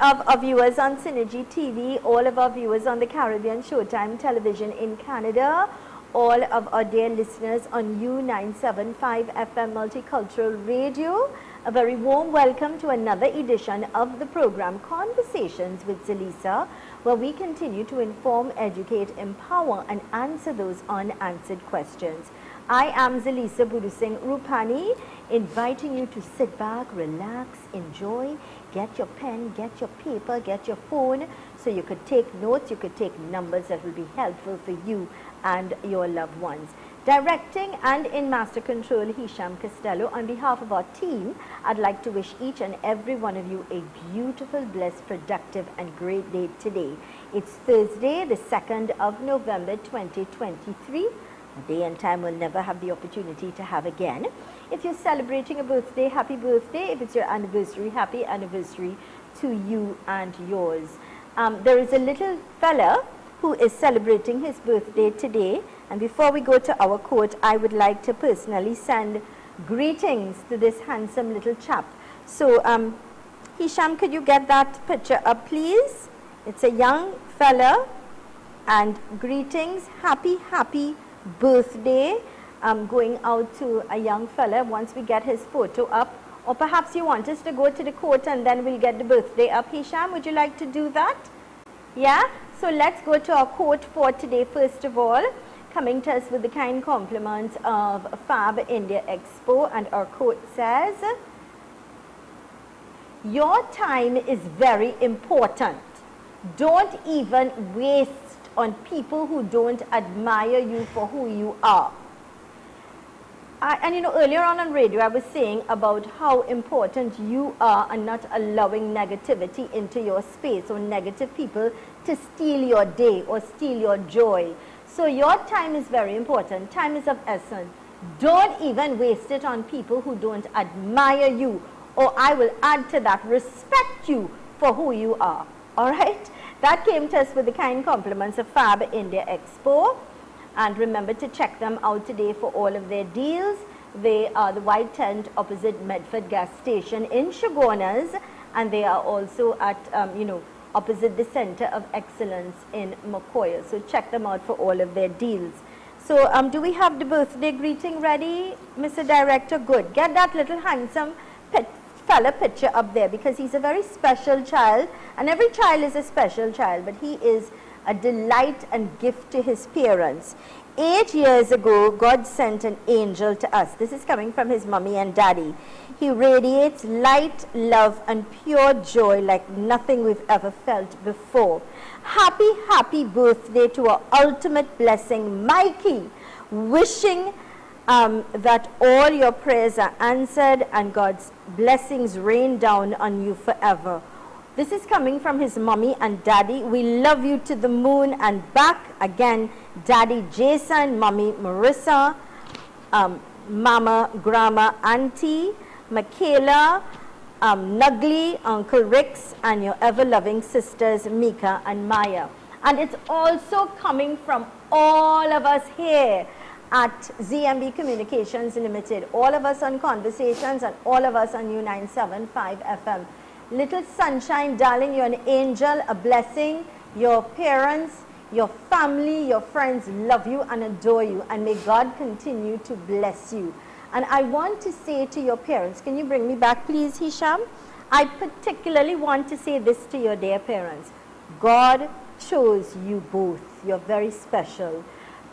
of our viewers on Synergy TV, all of our viewers on the Caribbean Showtime television in Canada, all of our dear listeners on U975 FM Multicultural Radio, a very warm welcome to another edition of the program Conversations with Zelisa, where we continue to inform, educate, empower, and answer those unanswered questions. I am Zelisa Budusing Rupani, inviting you to sit back, relax, enjoy, get your pen, get your paper, get your phone, so you could take notes, you could take numbers that will be helpful for you and your loved ones. Directing and in Master Control, Hisham Costello. On behalf of our team, I'd like to wish each and every one of you a beautiful, blessed, productive, and great day today. It's Thursday, the 2nd of November, 2023. A day and time we'll never have the opportunity to have again. If you're celebrating a birthday, happy birthday. If it's your anniversary, happy anniversary to you and yours. There is a little fella who is celebrating his birthday today. And before we go to our quote, I would like to personally send greetings to this handsome little chap. So, Hisham, could you get that picture up, please? It's a young fella, and greetings, happy birthday. Going out to a young fella once we get his photo up. Or perhaps you want us to go to the quote and then we'll get the birthday up. Hisham, would you like to do that? Yeah? So let's go to our quote for today first of all. Coming to us with the kind compliments of Fab India Expo, and our quote says, "Your time is very important. Don't even waste on people who don't admire you for who you are." And you know, earlier on radio, I was saying about how important you are and not allowing negativity into your space or negative people to steal your day or steal your joy. So your time is very important. Time is of essence. Don't even waste it on people who don't admire you, or I will add to that, respect you for who you are. All right? That came to us with the kind compliments of Fab India Expo. And remember to check them out today for all of their deals. They are the white tent opposite Medford gas station in Shogunas, and they are also at, opposite the Center of Excellence in McCoy. So check them out for all of their deals. So do we have the birthday greeting ready, Mr. Director? Good. Get that little handsome fella picture up there, because he's a very special child, and every child is a special child, but he is a delight and gift to his parents. 8 years ago, God sent an angel to us. This is coming from his mommy and daddy. He radiates light, love, and pure joy like nothing we've ever felt before. Happy birthday to our ultimate blessing, Mikey. Wishing that all your prayers are answered and God's blessings rain down on you forever. This is coming from his mommy and daddy. We love you to the moon and back. Again, Daddy Jason, Mommy Marissa, Mama, Grandma, Auntie, Michaela, Nugly, Uncle Rix, and your ever-loving sisters, Mika and Maya. And it's also coming from all of us here at ZMB Communications Limited. All of us on Conversations and all of us on U975 FM. Little sunshine, darling, you're an angel, a blessing. Your parents, your family, your friends love you and adore you, and may God continue to bless you. And I want to say to your parents, can you bring me back please, Hisham? I particularly want to say this to your dear parents. God chose you both. You're very special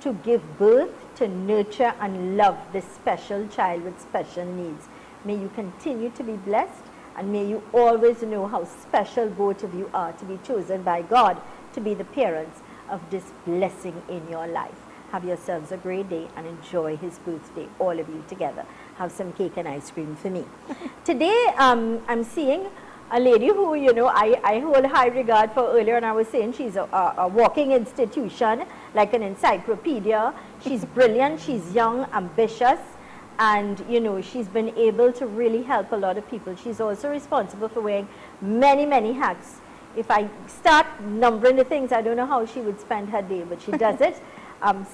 to give birth, to nurture and love this special child with special needs. May you continue to be blessed. And may you always know how special both of you are to be chosen by God to be the parents of this blessing in your life. Have yourselves a great day and enjoy his birthday, all of you together. Have some cake and ice cream for me. Today, I'm seeing a lady who, I hold high regard for. Earlier, and I was saying she's a walking institution, like an encyclopedia. She's brilliant, she's young, ambitious. And, she's been able to really help a lot of people. She's also responsible for wearing many hats. If I start numbering the things, I don't know how she would spend her day, but she does it.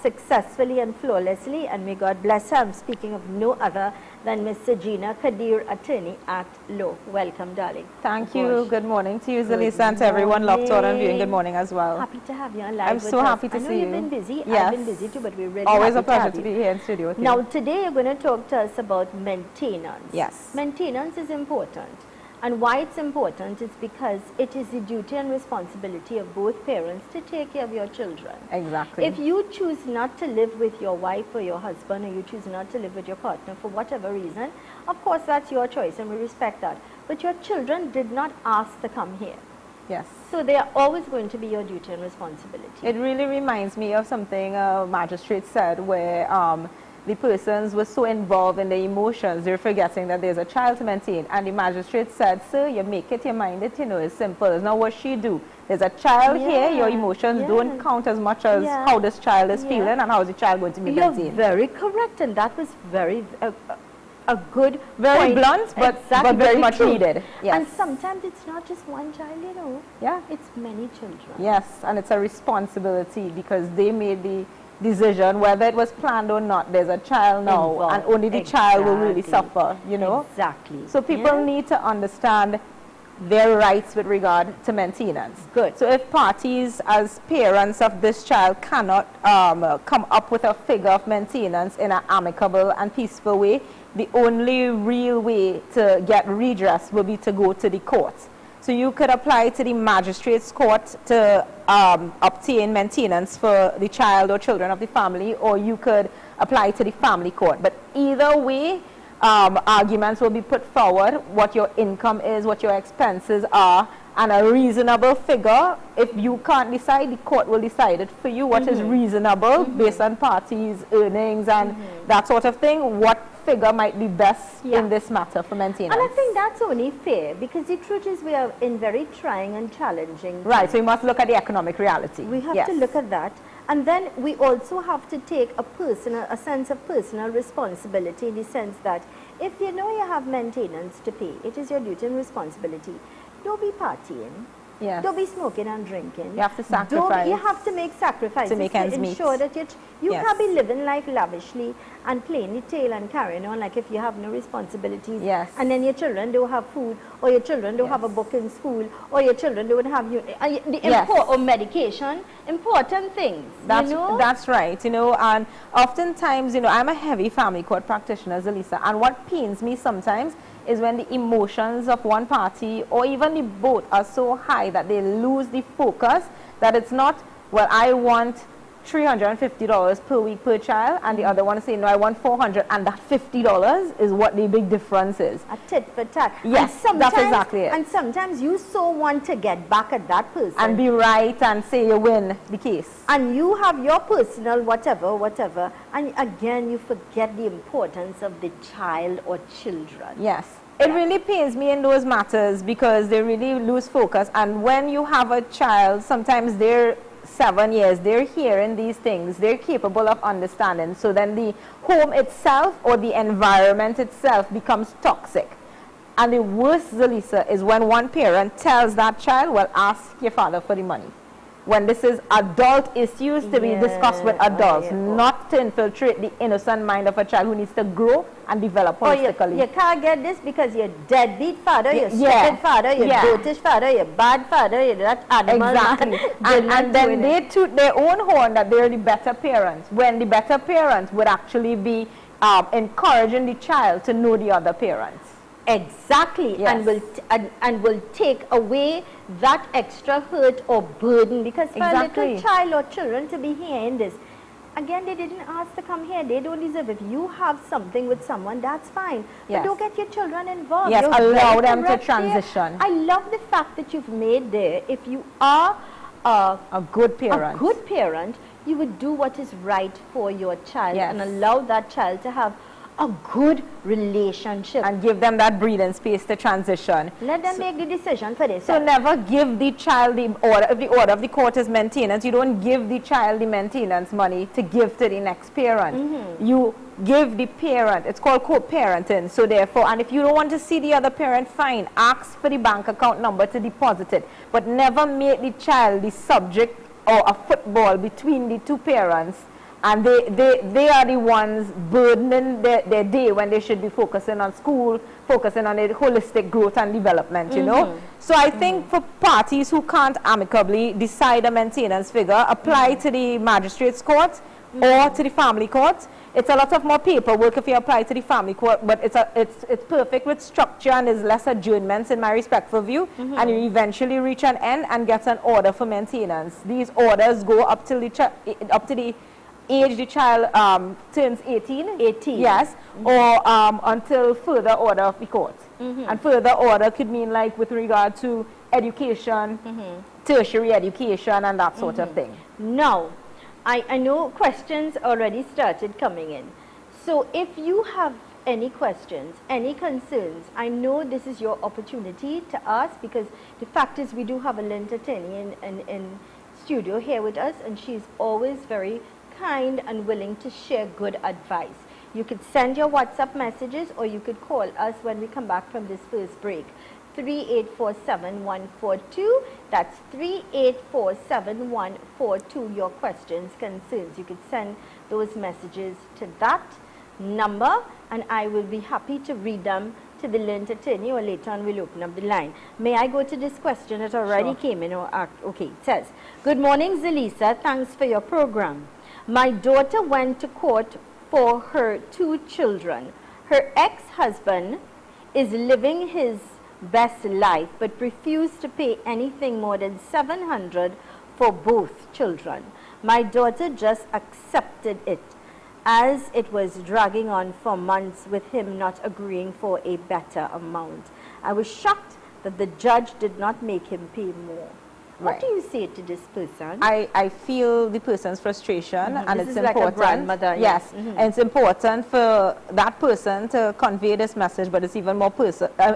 successfully and flawlessly, and may God bless her. I'm speaking of no other than Mr. Gina Kadir, attorney at law. Welcome, darling. Thank you. Good morning to you, Zelisa, and to everyone locked on and viewing. Good morning as well. Happy to have you on live. I'm so happy to see you. I know you've been busy. Yes. I've been busy too, but we're really always happy a pleasure to be here in studio with you. Now, today you're going to talk to us about maintenance. Yes. Maintenance is important. And why it's important is because it is the duty and responsibility of both parents to take care of your children. Exactly. If you choose not to live with your wife or your husband, or you choose not to live with your partner for whatever reason, of course that's your choice and we respect that. But your children did not ask to come here. Yes. So they are always going to be your duty and responsibility. It really reminds me of something a magistrate said where the persons were so involved in their emotions, they're forgetting that there's a child to maintain. And the magistrate said, sir, you make it, you mind it, you know, it's simple. It's not what she do. There's a child here, your emotions don't count as much as how this child is feeling and how is the child going to be maintained. You're very correct, and that was very a good very point. Blunt, but, exactly, but very much needed. Yes. And sometimes it's not just one child, you know. Yeah. It's many children. Yes, and it's a responsibility because they made the decision, whether it was planned or not. There's a child now, involved. and only the child will really suffer, you know. Exactly. So people need to understand their rights with regard to maintenance. Good. So if parties as parents of this child cannot come up with a figure of maintenance in an amicable and peaceful way, the only real way to get redress will be to go to the courts. So you could apply to the magistrate's court to obtain maintenance for the child or children of the family, or you could apply to the family court. But either way, arguments will be put forward, what your income is, what your expenses are, and a reasonable figure. If you can't decide, the court will decide it for you, what is reasonable based on parties' earnings and that sort of thing, what figure might be best in this matter for maintenance. And I think that's only fair, because the truth is we are in very trying and challenging times. So you must look at the economic reality. We have to look at that. And then we also have to take a sense of personal responsibility, in the sense that if you know you have maintenance to pay, it is your duty and responsibility. Don't be partying. Yes. Don't be smoking and drinking. You have to sacrifice. You have to make sacrifices to make ends meet. Ensure that you can be living life lavishly and playing the tail and carrying on like if you have no responsibilities. Yes. And then your children don't have food, or your children don't have a book in school, or your children don't have or medication, important things. That's right, you know, and oftentimes, you know, I'm a heavy family court practitioner, Zelisa, and what pains me sometimes is when the emotions of one party or even the both are so high that they lose the focus, that it's not, well, I want $350 per week per child, and the other one is saying, no, I want $400, and that $50 is what the big difference is. A tit for tat. Yes, that's exactly it. And sometimes you so want to get back at that person. And be right and say you win the case. And you have your personal whatever, and again you forget the importance of the child or children. Yes. It really pains me in those matters because they really lose focus. And when you have a child, sometimes they're 7 years, they're hearing these things, they're capable of understanding. So then the home itself or the environment itself becomes toxic. And the worst, Zelisa, is when one parent tells that child, well, ask your father for the money. When this is adult issues to be discussed with adults, not to infiltrate the innocent mind of a child who needs to grow and develop holistically. You can't get this because you're deadbeat father, you're stupid father, you're dotish father, you're bad father, you're that animal. Exactly. and then they toot their own horn that they're the better parents, when the better parents would actually be encouraging the child to know the other parents. Exactly. Yes. And will take away that extra hurt or burden, because for a little child or children to be hearing this, again, they didn't ask to come here, they don't deserve it. You have something with someone, that's fine, but don't get your children involved. Yes, allow them to transition. I love the fact that you've made there, if you are a good parent, you would do what is right for your child and allow that child to have a good relationship. And give them that breathing space to transition. Let them make the decision for this. So never give the child the order. If the order of the court is maintenance, you don't give the child the maintenance money to give to the next parent. You give the parent, it's called co-parenting. So therefore, and if you don't want to see the other parent, fine, ask for the bank account number to deposit it. But never make the child the subject or a football between the two parents And they are the ones burdening their day when they should be focusing on school, focusing on their holistic growth and development, you know. So I think for parties who can't amicably decide a maintenance figure, apply to the magistrate's court or to the family court. It's a lot of more paperwork if you apply to the family court, but it's perfect with structure and there's less adjournments in my respectful view, and you eventually reach an end and get an order for maintenance. These orders go up to the age the child turns 18. 18. Yes, or until further order of the court. And further order could mean like with regard to education, tertiary education and that sort of thing. Now, I know questions already started coming in. So if you have any questions, any concerns, I know this is your opportunity to ask, because the fact is we do have a learned attorney in studio here with us, and she's always very kind and willing to share good advice. You could send your WhatsApp messages or you could call us when we come back from this first break. 3847142. That's 3847142. Your questions, concerns, you could send those messages to that number and I will be happy to read them to the learned attorney, or later on we'll open up the line. May I go to this question that already came in? Okay, it says, good morning Zelisa, thanks for your program. My daughter went to court for her 2 children. Her ex-husband is living his best life but refused to pay anything more than $700 for both children. My daughter just accepted it as it was dragging on for months with him not agreeing for a better amount. I was shocked that the judge did not make him pay more. What do you say to this person? I feel the person's frustration, and this it's is important. Like a grandmother, yes, and it's important for that person to convey this message, but it's even more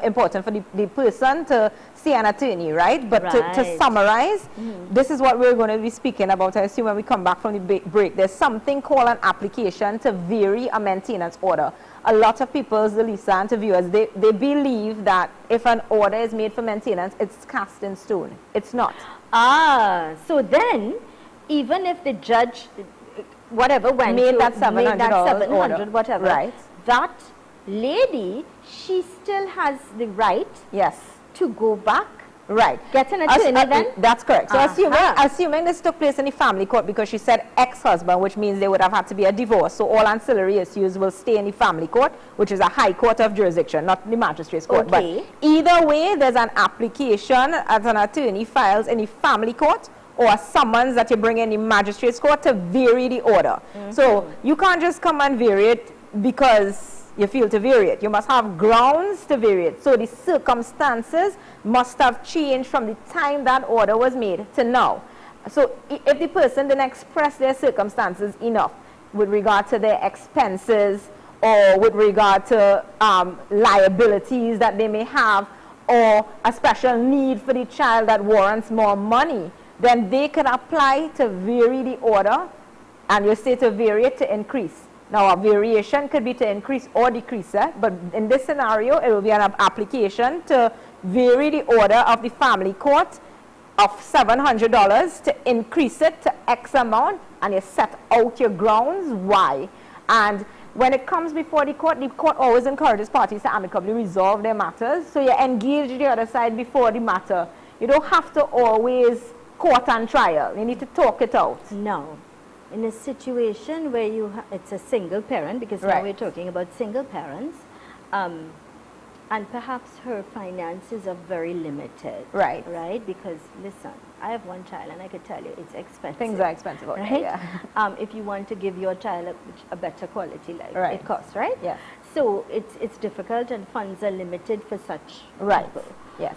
important for the person to see an attorney, right? But to summarize, this is what we're going to be speaking about, I assume, when we come back from the break. There's something called an application to vary a maintenance order. A lot of people, Zelisa and to viewers, they believe that if an order is made for maintenance, it's cast in stone. It's not. So then, even if the judge, whatever, made that $700, whatever, right, that lady, she still has the right, yes, to go back. Right. Get an attorney then? That's correct. So assuming this took place in the family court, because she said ex-husband, which means there would have had to be a divorce. So all ancillary issues will stay in the family court, which is a high court of jurisdiction, not the magistrate's court. Okay. But either way, there's an application that an attorney files in the family court, or a summons that you bring in the magistrate's court to vary the order. So you can't just come and vary it because you feel to vary it. You must have grounds to vary it. So the circumstances must have changed from the time that order was made to now. So if the person didn't express their circumstances enough with regard to their expenses, or with regard to liabilities that they may have, or a special need for the child that warrants more money, then they can apply to vary the order, and you say to vary it to increase. Now, a variation could be to increase or decrease, but in this scenario, it will be an application to vary the order of the family court of $700 to increase it to X amount, and you set out your grounds why. And when it comes before the court always encourages parties to amicably resolve their matters. So you engage the other side before the matter. You don't have to always court and trial. You need to talk it out. No. In a situation where it's a single parent, because now we're talking about single parents, and perhaps her finances are very limited. Right. Right? Because, listen, I have one child and I could tell you it's expensive. Things are expensive. Okay, right? Yeah. If you want to give your child a better quality life, right, it costs, right? Yeah. So it's difficult and funds are limited for such people. Yes.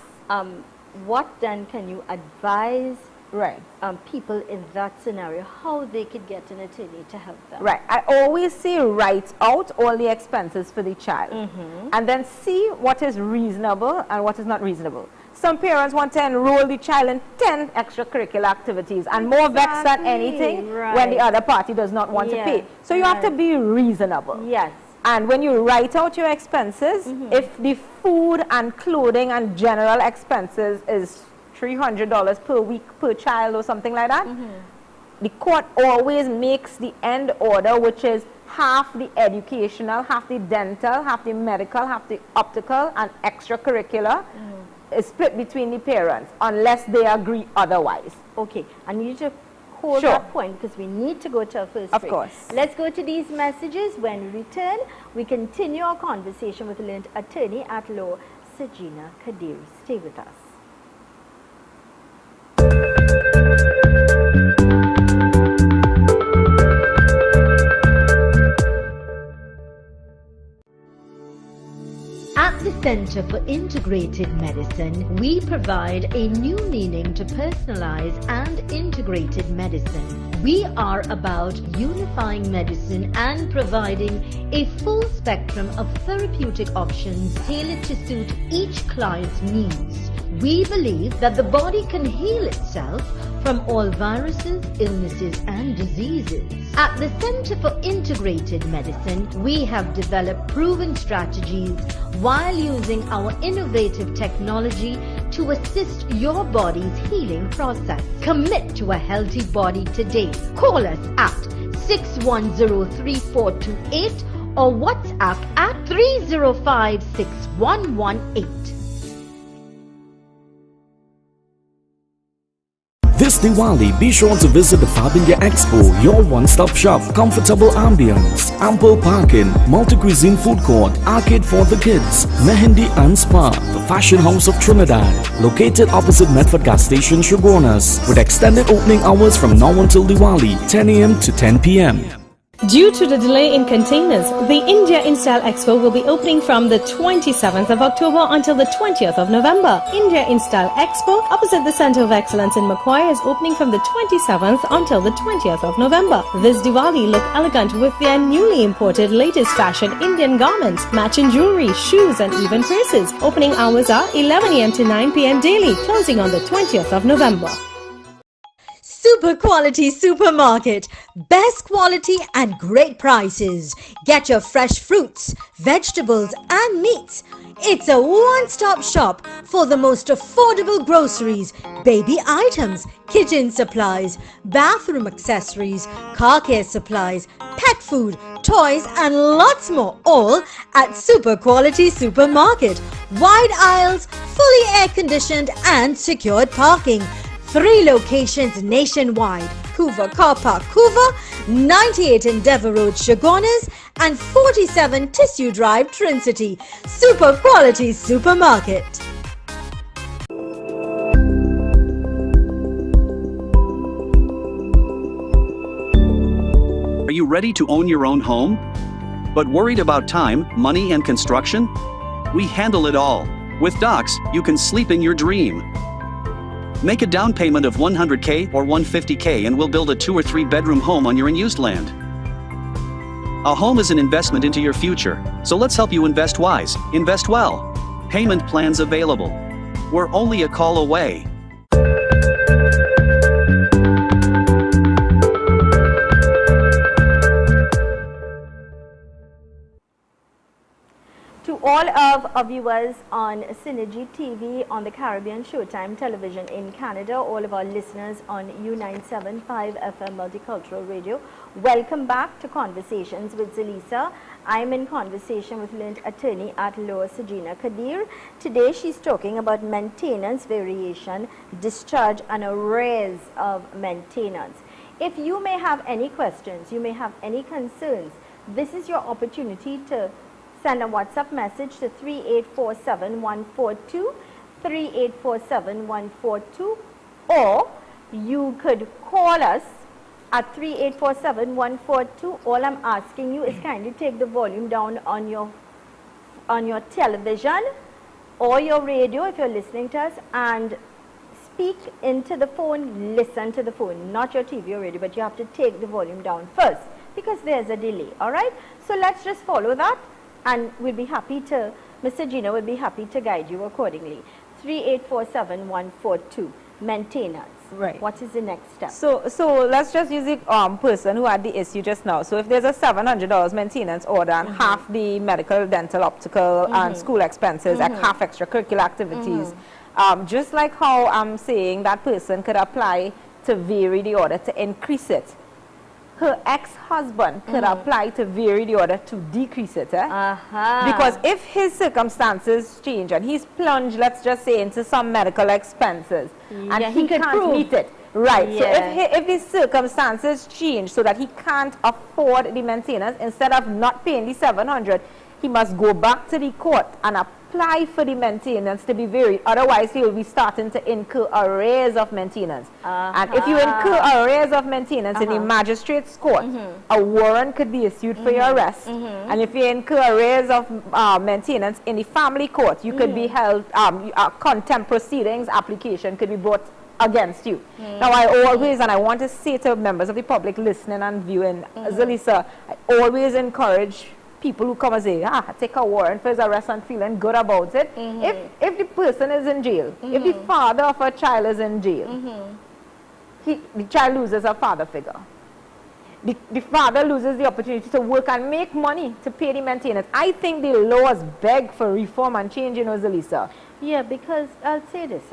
What then can you advise people in that scenario, how they could get an attorney to help them? Right. I always say write out all the expenses for the child, and then see what is reasonable and what is not reasonable. Some parents want to enroll the child in 10 extracurricular activities and more vexed than anything when the other party does not want to pay. So you have to be reasonable. Yes. And when you write out your expenses, if the food and clothing and general expenses is $300 per week per child or something like that, the court always makes the end order, which is half the educational, half the dental, half the medical, half the optical, and extracurricular, is split between the parents, unless they agree otherwise. Okay, I need to hold that point because we need to go to our first break. Of course. Let's go to these messages. When we return, we continue our conversation with learned attorney at law, Sajina Kadir. Stay with us. At the Center for Integrated Medicine, we provide a new meaning to personalized and integrated medicine. We are about unifying medicine and providing a full spectrum of therapeutic options tailored to suit each client's needs. We believe that the body can heal itself from all viruses, illnesses, and diseases. At the Center for Integrated Medicine, we have developed proven strategies while using our innovative technology to assist your body's healing process. Commit to a healthy body today. Call us at 610-3428 or WhatsApp at 305-6118. This Diwali, be sure to visit the Fab India Expo, your one-stop shop. Comfortable ambience, ample parking, multi-cuisine food court, arcade for the kids, Mehendi and Spa, the Fashion House of Trinidad, located opposite Medford Gas Station, Shogunas, with extended opening hours from now until Diwali, 10 a.m. to 10 p.m. Due to the delay in containers, the India InStyle Expo will be opening from the 27th of October until the 20th of November. India InStyle Expo, opposite the Center of Excellence in Macquarie, is opening from the 27th until the 20th of November. This Diwali, look elegant with their newly imported latest fashion Indian garments, matching jewelry, shoes, and even purses. Opening hours are 11 a.m. to 9 p.m. daily, closing on the 20th of November. Super Quality Supermarket. Best quality and great prices. Get your fresh fruits, vegetables and meats. It's a one-stop shop for the most affordable groceries, baby items, kitchen supplies, bathroom accessories, car care supplies, pet food, toys and lots more, all at Super Quality Supermarket. Wide aisles, fully air-conditioned and secured parking. 3 locations nationwide: Couva Car Park, Couva, 98 Endeavour Road, Shogunas, and 47 Tissue Drive, Trincity. Super Quality Supermarket. Are you ready to own your own home? But worried about time, money, and construction? We handle it all. With Docs, you can sleep in your dream. Make a down payment of $100K or $150K and we'll build a 2 or 3 bedroom home on your unused land. A home is an investment into your future, so let's help you invest wise, invest well. Payment plans available. We're only a call away. To all of our viewers on Synergy TV, on the Caribbean Showtime television in Canada, all of our listeners on U975 FM Multicultural Radio, welcome back to Conversations with Zelisa. I'm in conversation with learned attorney at law, Sajina Kadir. Today she's talking about maintenance variation, discharge and arrears of maintenance. If you may have any questions, you may have any concerns, this is your opportunity to send a WhatsApp message to 3847142, 3847142, or you could call us at 3847142. All I'm asking you is kindly take the volume down on your television or your radio if you're listening to us, and speak into the phone, listen to the phone, not your TV or radio, but you have to take the volume down first because there's a delay. All right, so let's just follow that. And we'll be happy to, Mr. Gino will be happy to guide you accordingly. 3847142, maintenance. Right. What is the next step? So let's just use the person who had the issue just now. So if there's a $700 maintenance order and half the medical, dental, optical, and school expenses, and half extracurricular activities, just like how I'm saying that person could apply to vary the order, to increase it. Her ex-husband could apply to vary the order to decrease it. Because if his circumstances change and he's plunged, let's just say, into some medical expenses, and he can't meet it. Right. So if his circumstances change so that he can't afford the maintenance, instead of not paying the 700, he must go back to the court and apply for the maintenance to be varied. Otherwise, he will be starting to incur arrears of maintenance. And if you incur arrears of maintenance in the magistrate's court, a warrant could be issued for your arrest. And if you incur arrears of maintenance in the family court, you could be held, contempt proceedings application could be brought against you. Now, I always, and I want to say to members of the public listening and viewing, Zelisa, I always encourage people who come and say, take a warrant for his arrest and feeling good about it. If the person is in jail, if the father of a child is in jail, the child loses a father figure. The father loses the opportunity to work and make money to pay the maintenance. I think the laws beg for reform and change, Zelisa. Yeah, because I'll say this,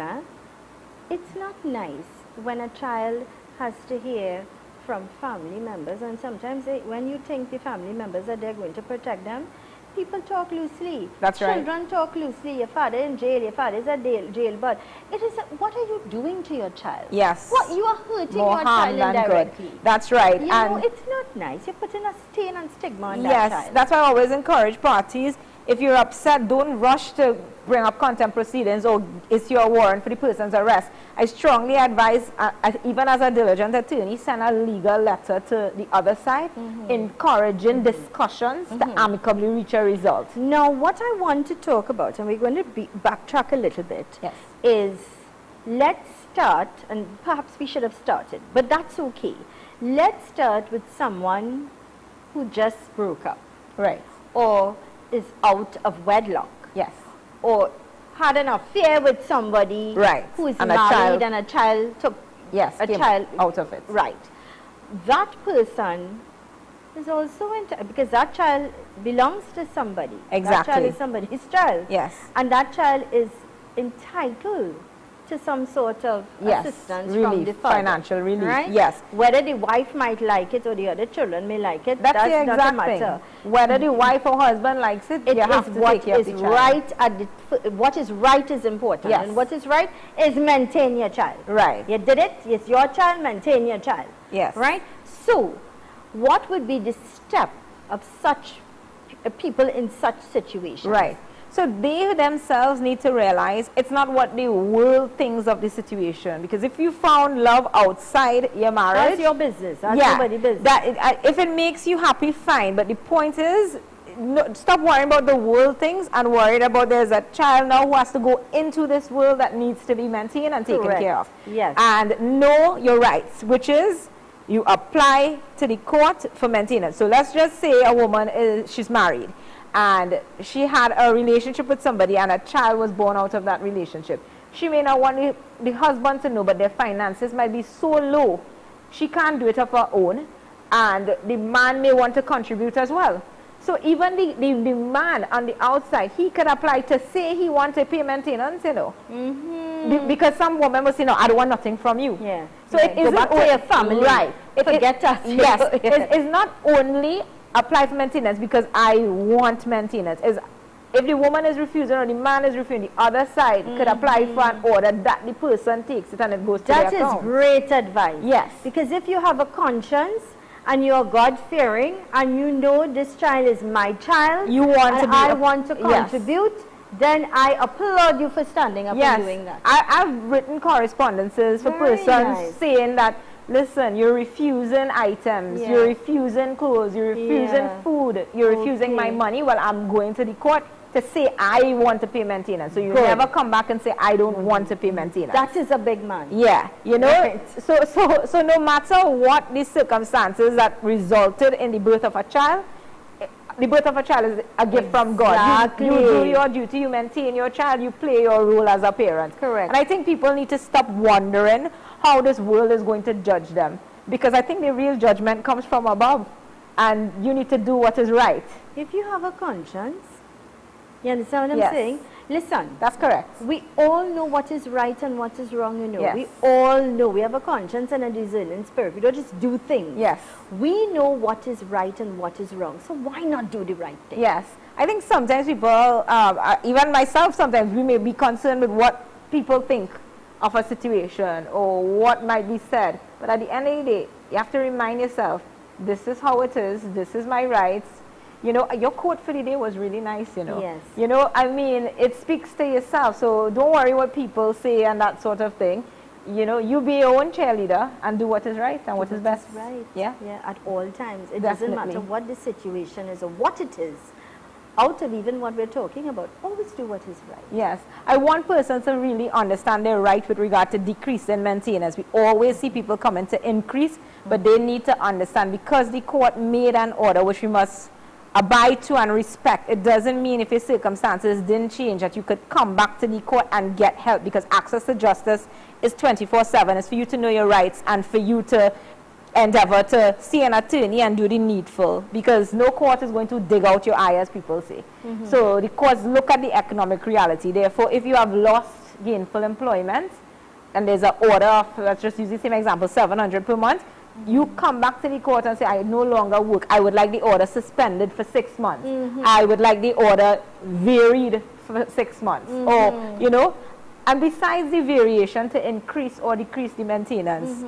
it's not nice when a child has to hear from family members, and sometimes when you think the family members are there going to protect them, people talk loosely. That's right. Children talk loosely. Your father in jail, your father is at jail, but it is what are you doing to your child? Yes. What you are hurting More your harm child than indirectly. good. That's right. You know, it's not nice. You're putting a stain and stigma on that child. Yes, that's why I always encourage parties, if you're upset, don't rush to bring up contempt proceedings or issue a warrant for the person's arrest. I strongly advise, even as a diligent attorney, send a legal letter to the other side, encouraging discussions to amicably reach a result. Now, what I want to talk about, and we're going to backtrack a little bit, is let's start, and perhaps we should have started, but that's okay. Let's start with someone who just broke up. Right. Or is out of wedlock. Yes. Or had an affair with somebody who is married and a child took a child out of it. Right. That person is also because that child belongs to somebody. Exactly. That child is somebody's child. Yes. And that child is entitled to some sort of assistance relief, from the father. financial relief. Right? Yes. Whether the wife might like it or the other children may like it, that's the not exact a matter. thing. Whether the wife or husband likes it, you have to take care of the child. What is right is important. Yes. And what is right is maintain your child. Right. You did it, it's your child, maintain your child. Yes. Right? So, what would be the step of such people in such situations? Right. So they themselves need to realize it's not what the world thinks of the situation. Because if you found love outside your marriage, that's your business. That's nobody's business. If it makes you happy, fine. But the point is, stop worrying about the world things and worried about there's a child now who has to go into this world that needs to be maintained and taken care of. Yes. And know your rights, which is you apply to the court for maintenance. So let's just say a woman she's married, and she had a relationship with somebody and a child was born out of that relationship. She may not want the husband to know, but their finances might be so low, she can't do it of her own, and the man may want to contribute as well. So even the man on the outside, he could apply to say he wants to pay maintenance, because some woman will say, no, I don't want nothing from you. Yeah. So it isn't go back to your family. Right. Forget us. Yes. It's not only apply for maintenance because I want maintenance. If the woman is refusing or the man is refusing, the other side could apply for an order that the person takes it and it goes to their account. That is great advice. Yes. Because if you have a conscience and you're God-fearing and you know this child is my child, I want to contribute, then I applaud you for standing up and doing that. I've written correspondences for persons saying that, listen, you're refusing items, you're refusing clothes, you're refusing food, you're refusing my money. Well, I'm going to the court to say I want to pay maintenance. So you never come back and say I don't want to pay maintenance. That is a big man. Yeah, you know. So no matter what the circumstances that resulted in the birth of a child, the birth of a child is a gift from God. You do your duty, you maintain your child, you play your role as a parent. Correct. And I think people need to stop wondering how this world is going to judge them. Because I think the real judgment comes from above. And you need to do what is right. If you have a conscience, you understand what I'm saying? Listen, That's correct. we all know what is right and what is wrong, you know. Yes. We all know. We have a conscience and a discerning spirit. We don't just do things. Yes. We know what is right and what is wrong. So why not do the right thing? Yes. I think sometimes people, even myself, sometimes we may be concerned with what people think of a situation or what might be said. But at the end of the day, you have to remind yourself, this is how it is, this is my rights. You know, your quote for the day was really nice, you know. Yes. You know, I mean, it speaks to yourself. So don't worry what people say and that sort of thing. You know, you be your own cheerleader and do what is right and what is best. Right. Yeah. Yeah, at all times. It Definitely. doesn't matter what the situation is or what it is. Out of even what we're talking about, always do what is right. Yes. I want persons to really understand their right with regard to decrease in maintenance. We always see people coming to increase, but they need to understand because the court made an order which we must abide to and respect. It doesn't mean if your circumstances didn't change that you could come back to the court and get help, because access to justice is 24/7. It's for you to know your rights and for you to endeavor to see an attorney and do the needful, because no court is going to dig out your eye, as people say. So the courts look at the economic reality. Therefore, if you have lost gainful employment and there's an order of, let's just use the same example, 700 per month, you come back to the court and say, I no longer work. I would like the order suspended for 6 months. I would like the order varied for 6 months. Or, you know, and besides the variation to increase or decrease the maintenance,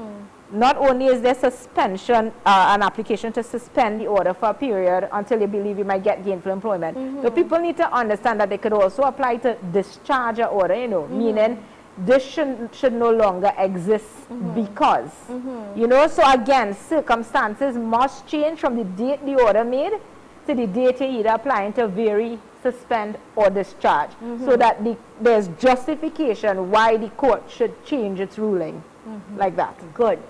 not only is there suspension, an application to suspend the order for a period until you believe you might get gainful employment. So people need to understand that they could also apply to discharge an order, you know, meaning this should no longer exist because, you know, so again, circumstances must change from the date the order made to the date you're either applying to vary, suspend, or discharge, so that there's justification why the court should change its ruling like that. Good.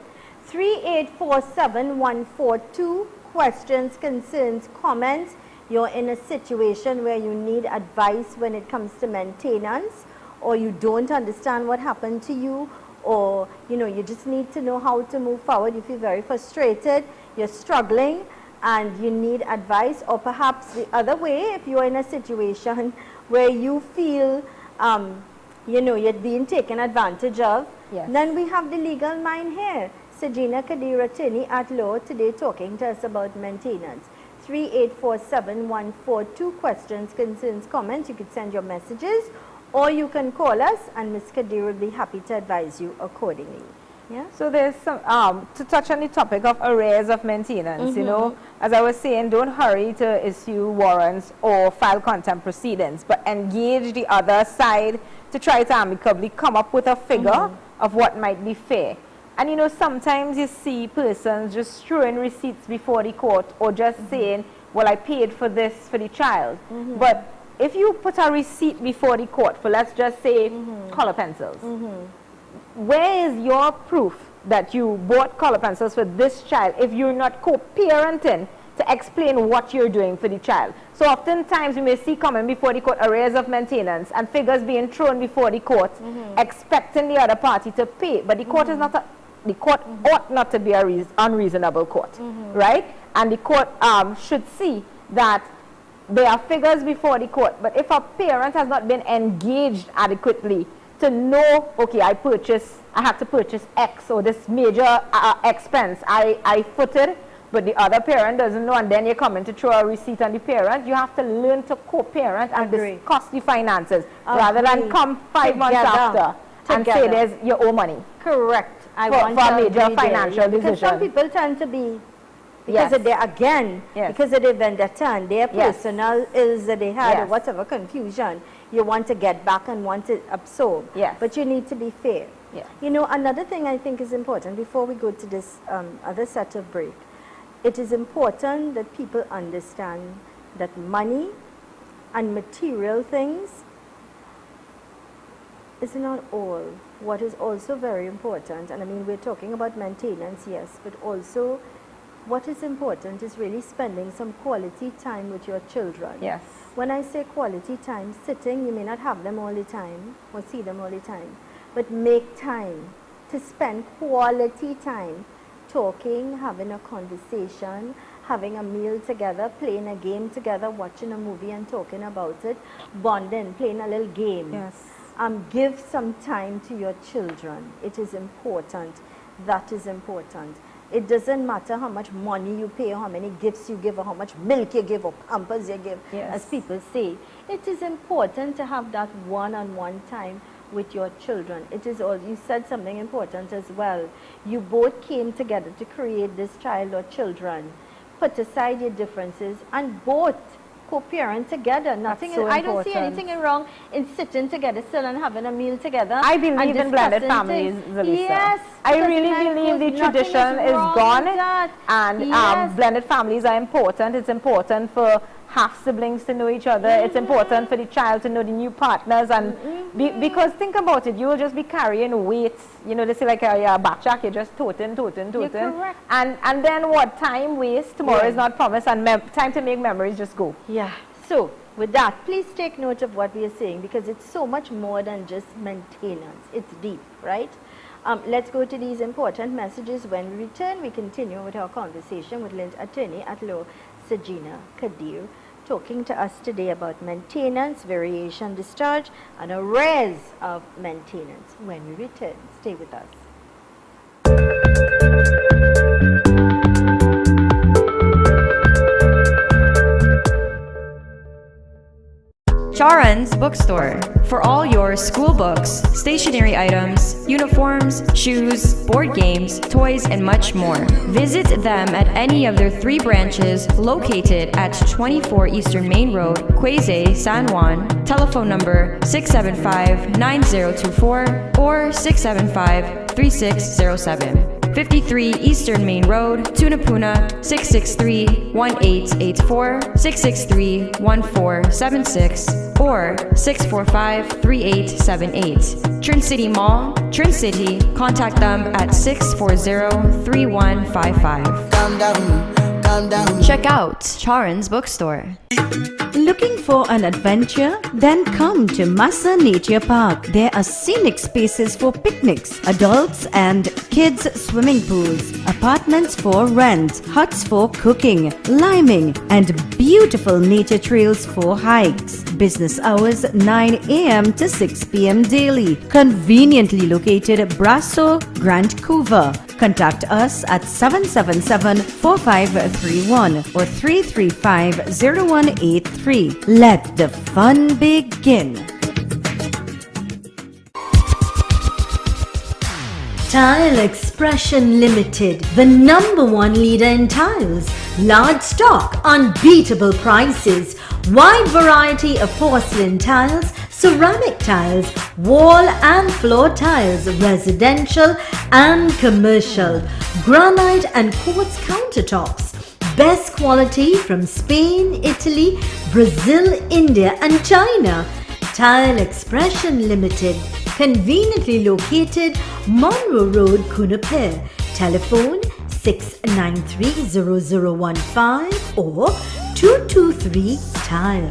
3847142, questions, concerns, comments. You're in a situation where you need advice when it comes to maintenance, or you don't understand what happened to you, or you know, you just need to know how to move forward. You feel very frustrated, you're struggling, and you need advice. Or perhaps the other way, if you're in a situation where you feel you know, you're being taken advantage of, then we have the legal mind here. Sajina Kadir, attorney at law, today talking to us about maintenance. 3847142, questions, concerns, comments. You could send your messages, or you can call us, and Ms. Kadir will be happy to advise you accordingly. Yeah. So there's some, to touch on the topic of arrears of maintenance, you know, as I was saying, don't hurry to issue warrants or file contempt proceedings, but engage the other side to try to amicably come up with a figure of what might be fair. And you know, sometimes you see persons just throwing receipts before the court, or just saying, well, I paid for this for the child. But if you put a receipt before the court for, let's just say, color pencils, where is your proof that you bought color pencils for this child if you're not co-parenting to explain what you're doing for the child? So oftentimes we may see coming before the court arrears of maintenance and figures being thrown before the court, expecting the other party to pay. But the court is not the court ought not to be a unreasonable court, right? And the court should see that there are figures before the court, but if a parent has not been engaged adequately to know, okay, I had to purchase X, or this major expense I footed, but the other parent doesn't know, and then you're coming to throw a receipt on the parent. You have to learn to co-parent and discuss the finances, rather than come 5 months after and say there's your own money. Correct. For a major financial decision. Because some people tend to be, because of their, because of their vendetta and their personal ills that they had, or whatever confusion, you want to get back and want to absorb. But you need to be fair. You know, another thing I think is important before we go to this other set of break, it is important that people understand that money and material things is not all. What is also very important, and I mean, we're talking about maintenance, yes, but also what is important is really spending some quality time with your children. Yes. When I say quality time, sitting, you may not have them all the time or see them all the time, but make time to spend quality time talking, having a conversation, having a meal together, playing a game together, watching a movie and talking about it, bonding, playing a little game. Yes. Give some time to your children. It is important. That is important. It doesn't matter how much money you pay or how many gifts you give or how much milk you give or pampers you give, as people say. It is important to have that one-on-one time with your children. It is all, you said something important as well. You both came together to create this child or children. Put aside your differences and both co-parent together. Nothing. So I don't see anything wrong in sitting together still and having a meal together. I believe in blended families, Zelisa. Yes, I really believe the tradition is gone, and blended families are important. It's important for half siblings to know each other. It's important for the child to know the new partners, and because think about it, you will just be carrying weights. You know, they say like a backpack, you're just toting. And then what? Time waste. Tomorrow is not promised, and time to make memories just go. Yeah. So with that, please take note of what we are saying, because it's so much more than just maintenance. It's deep, right? Let's go to these important messages. When we return, we continue with our conversation with Lynch attorney at law, Sajina Kadir, talking to us today about maintenance, variation, discharge, and arrears of maintenance. When we return, stay with us. Charan's Bookstore. For all your school books, stationery items, uniforms, shoes, board games, toys, and much more. Visit them at any of their 3 branches located at 24 Eastern Main Road, Quezay, San Juan. Telephone number 675-9024 or 675-3607. 53 Eastern Main Road, Tunapuna, 663-1884, 663-1476, or 645-3878. Trin City Mall, Trin City. Contact them at 640-3155. Calm down. Check out Charan's Bookstore. Looking for an adventure? Then come to Massa Nature Park. There are scenic spaces for picnics, adults and kids swimming pools, apartments for rent, huts for cooking, liming, and beautiful nature trails for hikes. Business hours 9 a.m. to 6 p.m. daily. Conveniently located at Brasso, Grand Couva. Contact us at 777-4531 or 335-0183. Let the fun begin. Tile Expression Limited, the #1 leader in tiles. Large stock, unbeatable prices, wide variety of porcelain tiles, ceramic tiles, wall and floor tiles, residential and commercial, granite and quartz countertops. Best quality from Spain, Italy, Brazil, India and China. Tile Expression Limited, conveniently located Monroe Road, Kunapir. Telephone 693-0015 or 223-TILE.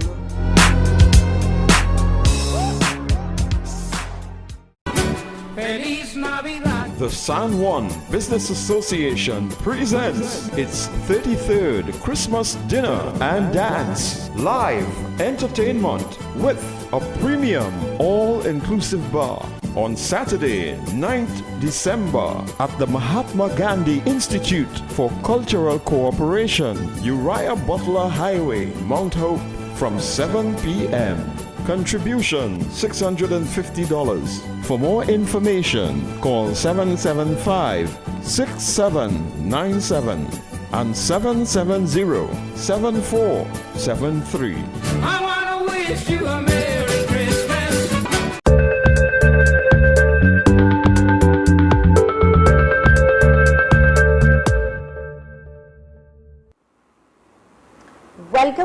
The San Juan Business Association presents its 33rd Christmas Dinner and Dance. Live entertainment with a premium all-inclusive bar on Saturday, 9th December at the Mahatma Gandhi Institute for Cultural Cooperation, Uriah Butler Highway, Mount Hope, from 7 p.m. Contribution $650. For more information, call 775-6797 and 770-7473. I wanna wish you a Merry Christmas.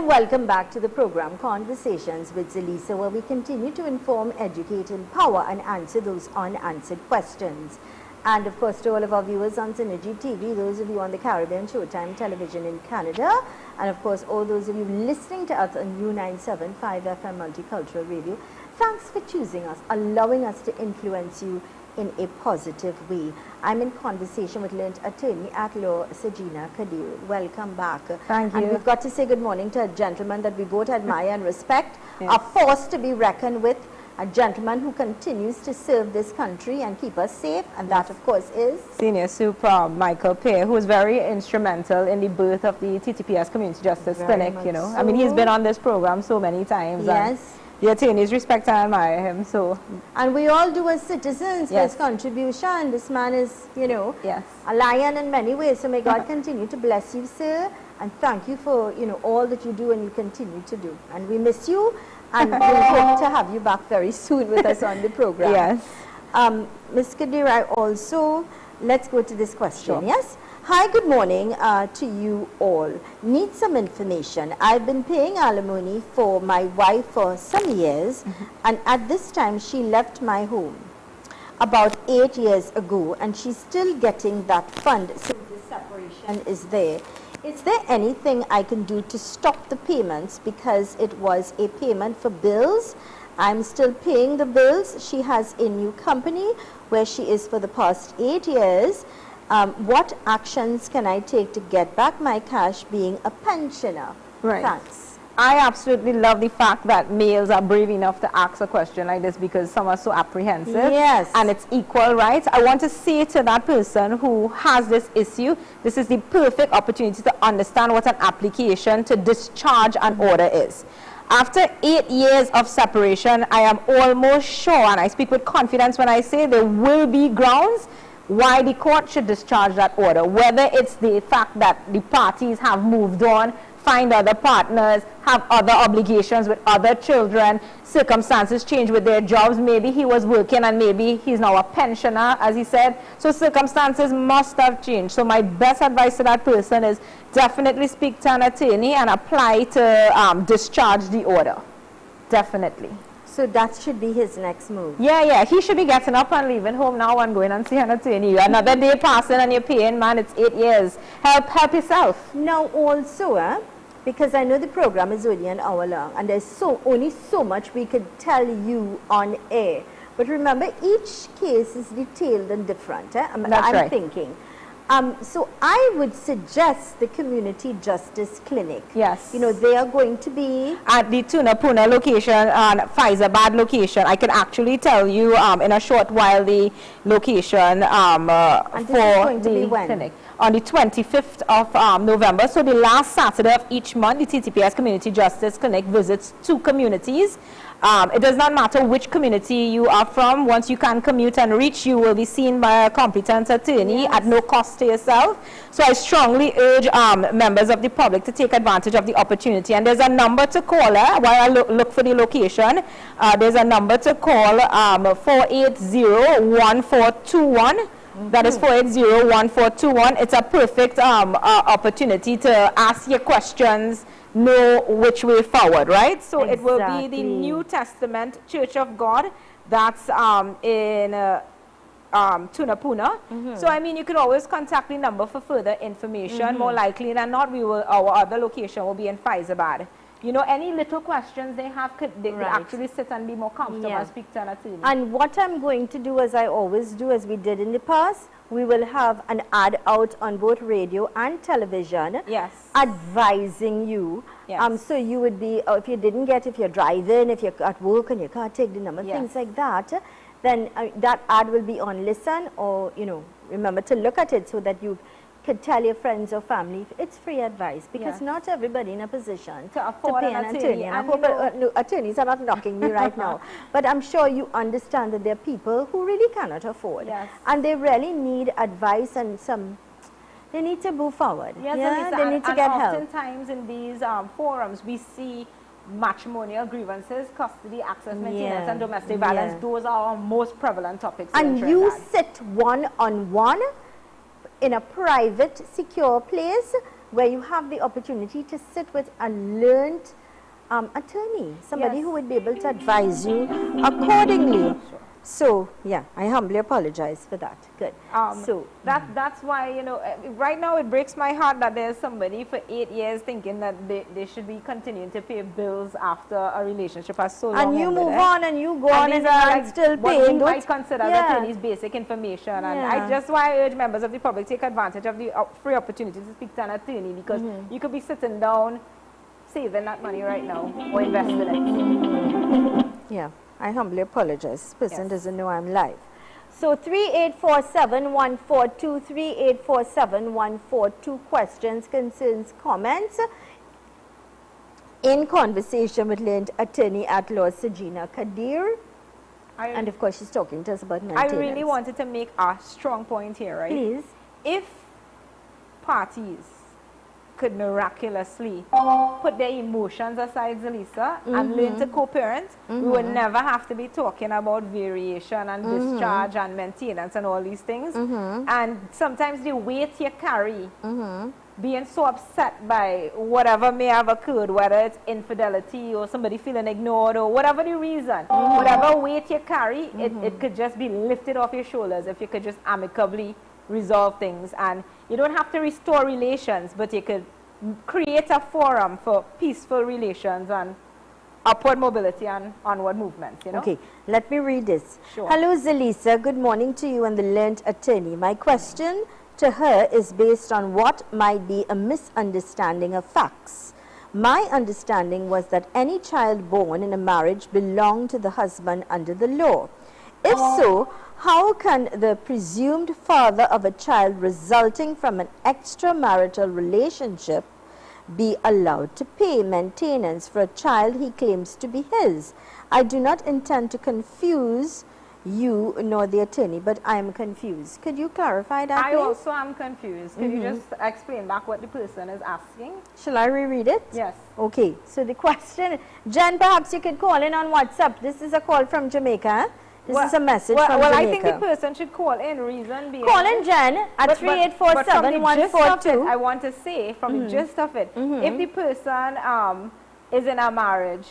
Welcome back to the program Conversations with Zelisa, where we continue to inform, educate, empower and answer those unanswered questions. And of course, to all of our viewers on Synergy TV, those of you on the Caribbean Showtime television in Canada, and of course all those of you listening to us on U975 FM Multicultural Radio, thanks for choosing us, allowing us to influence you in a positive way. I'm in conversation with learned attorney at law, Sajina Kadir. Welcome back. Thank And you. we've got to say good morning to a gentleman that we both admire and respect, Yes. a force to be reckoned with, a gentleman who continues to serve this country and keep us safe, and that, of course, is Senior Super Michael Pear, who was very instrumental in the birth of the TTPS Community Justice Very Clinic, much you know. I mean, he's so. been on this program so many times. and Yes. the attorneys respect and admire him, so And we all do as citizens for Yes. his contribution. This man is, you know, yes. a lion in many ways. So may God continue to bless you, sir. And thank you for, you know, all that you do and you continue to do. And we miss you. And we'll hope to have you back very soon with us on the program. Yes. Ms. Kadir, I also, let's go to this question, Sure. yes? Hi, good morning to you all. Need some information. I've been paying alimony for my wife for some years, and at this time she left my home about 8 years ago, and she's still getting that fund since the separation is there. Is there anything I can do to stop the payments, because it was a payment for bills? I'm still paying the bills. She has a new company where she is for the past 8 years. What actions can I take to get back my cash, being a pensioner? Right. Thanks. I absolutely love the fact that males are brave enough to ask a question like this, because some are so apprehensive. Yes. And it's equal rights. I want to say to that person who has this issue, this is the perfect opportunity to understand what an application to discharge an order is. After 8 years of separation, I am almost sure, and I speak with confidence when I say there will be grounds why the court should discharge that order, whether it's the fact that the parties have moved on, find other partners, have other obligations with other children, circumstances change with their jobs. Maybe he was working and maybe he's now a pensioner, as he said. So circumstances must have changed. So my best advice to that person is definitely speak to an attorney and apply to discharge the order. Definitely. So that should be his next move. Yeah, he should be getting up and leaving home now and going and see an attorney. Another day passing and you're paying, man, it's 8 years. Help yourself. Now also, because I know the program is only an hour long and there's only so much we could tell you on air. But remember, each case is detailed and different. I'm right. thinking. So I would suggest the Community Justice Clinic. Yes. You know, they are going to be At the Tunapuna location and Faizabad location. I can actually tell you in a short while the location this is for going to the be when? clinic. On the 25th of November, so the last Saturday of each month, the TTPS Community Justice Clinic visits 2 communities. It does not matter which community you are from. Once you can commute and reach, you will be seen by a competent attorney at no cost to yourself. So I strongly urge members of the public to take advantage of the opportunity. And there's a number to call while I look for the location. There's a number to call 480-1421. That is 480-1421. It's a perfect opportunity to ask your questions, know which way forward, right? So it will be the New Testament Church of God. That's in Tunapuna. So I mean, you can always contact the number for further information. More likely than not, our other location will be in Faizabad. You know, any little questions they have, they could actually sit and be more comfortable and speak to an attorney. And what I'm going to do, as I always do, as we did in the past, we will have an ad out on both radio and television. Yes. Advising you. Yes. So you would be, if you didn't get, if you're driving, if you're at work and you can't take the number, things like that, then that ad will be on listen, or, you know, remember to look at it so that you could tell your friends or family. It's free advice, because not everybody in a position to afford pay an attorney. And I hope no, attorneys are not knocking me right now. But I'm sure you understand that there are people who really cannot afford. And they really need advice and they need to move forward. Yes, they need to get help. Oftentimes in these forums, we see matrimonial grievances, custody, access, maintenance, and domestic violence. Those are our most prevalent topics. And you sit one-on-one in a private, secure place where you have the opportunity to sit with a learned attorney, somebody who would be able to advise you accordingly. So, yeah, I humbly apologize for that. Good. So, That's why, you know, right now it breaks my heart that there's somebody for 8 years thinking that they should be continuing to pay bills after a relationship has so long and you ended, move eh? on and you go on these and are like still what paying. we might consider as Yeah. attorney's basic information. And Yeah. I just why I urge members of the public take advantage of the free opportunity to speak to an attorney, because you could be sitting down saving that money right now or investing it. Yeah, I humbly apologize. This person Yes. doesn't know I'm live. So 3847-142, 3847-142, questions, concerns, comments in conversation with learned attorney at law Sajina Kadir. And of course, she's talking to us about I maintenance. really wanted to make a strong point here, right? Please. If parties could miraculously put their emotions aside, Zelisa, and learn to co-parent, we would never have to be talking about variation and discharge and maintenance and all these things. And sometimes the weight you carry, being so upset by whatever may have occurred, whether it's infidelity or somebody feeling ignored or whatever the reason, whatever weight you carry, it could just be lifted off your shoulders if you could just amicably resolve things. And you don't have to restore relations, but you could create a forum for peaceful relations and upward mobility and onward movements, you know? Okay, let me read this. Sure. Hello, Zelisa. Good morning to you and the learned attorney. My question to her is based on what might be a misunderstanding of facts. My understanding was that any child born in a marriage belonged to the husband under the law. If so, how can the presumed father of a child resulting from an extramarital relationship be allowed to pay maintenance for a child he claims to be his? I do not intend to confuse you nor the attorney, but I am confused. Could you clarify that, I please? also am confused. Can you just explain back what the person is asking? Shall I reread it? Yes. Okay, so the question, Jen, perhaps you could call in on WhatsApp. This is a call from Jamaica. This is a message from well, Jamaica. I think the person should call in, reason being. Call in, Jen, at But from the gist of it, 3847-142. I want to say, from the gist of it, if the person is in a marriage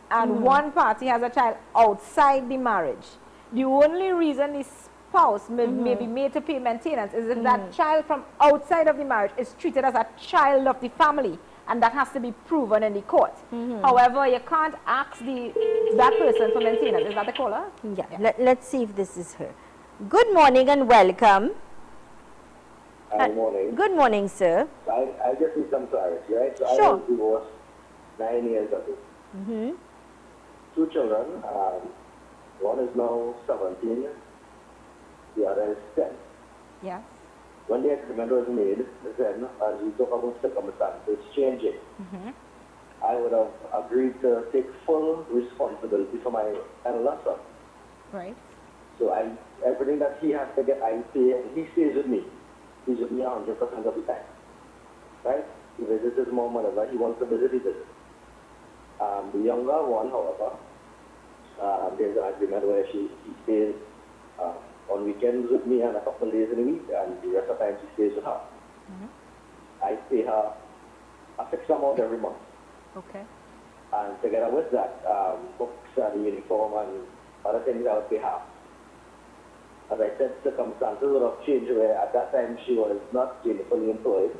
and one party has a child outside the marriage, the only reason the spouse may be made to pay maintenance is if that child from outside of the marriage is treated as a child of the family, and that has to be proven in the court. However, you can't ask that person for maintenance. Is that the caller? Yeah. Let's see if this is her. Good morning and welcome. Good morning. Good morning, sir. I just need some clarity, right? So Sure. I was divorced 9 years ago. 2 children. One is now 17. The other is 10. Yes. When the agreement was made, then, as we talk about circumstances changing, I would have agreed to take full responsibility for my elder son. Right. So everything that he has to get, I pay, and he stays with me. He's with me 100% of the time. Right? He visits his mom whenever he wants to visit, he visits. The younger one, however, there's an agreement where he stays on weekends with me and a couple of days in a week, and the rest of the time she stays with her. I pay her a fixed amount every month. Okay. And together with that, books and uniform and other things I would pay half. As I said, circumstances would have changed where at that time she was not gainfully employed,